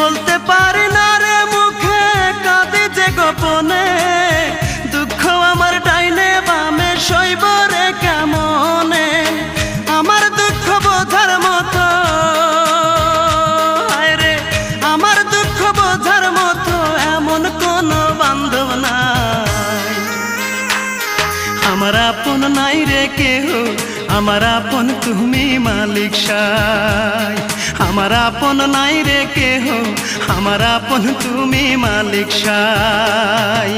বলতে পারি না রে মুখে, কাঁদি যে গোপনে, দুঃখ আমার ডাইনে বামে সইব রে কেমনে। আমার দুঃখ বোঝার মতো, হায় রে আমার দুঃখ বোঝার মতো এমন কোনো বান্ধব নাই। আমার আপন নাই রে কেহ, আমার আপন তুমি মালিক সাই। আমার আপন নাই রে কেহ, আমার আপন তুমি মালিক সাই।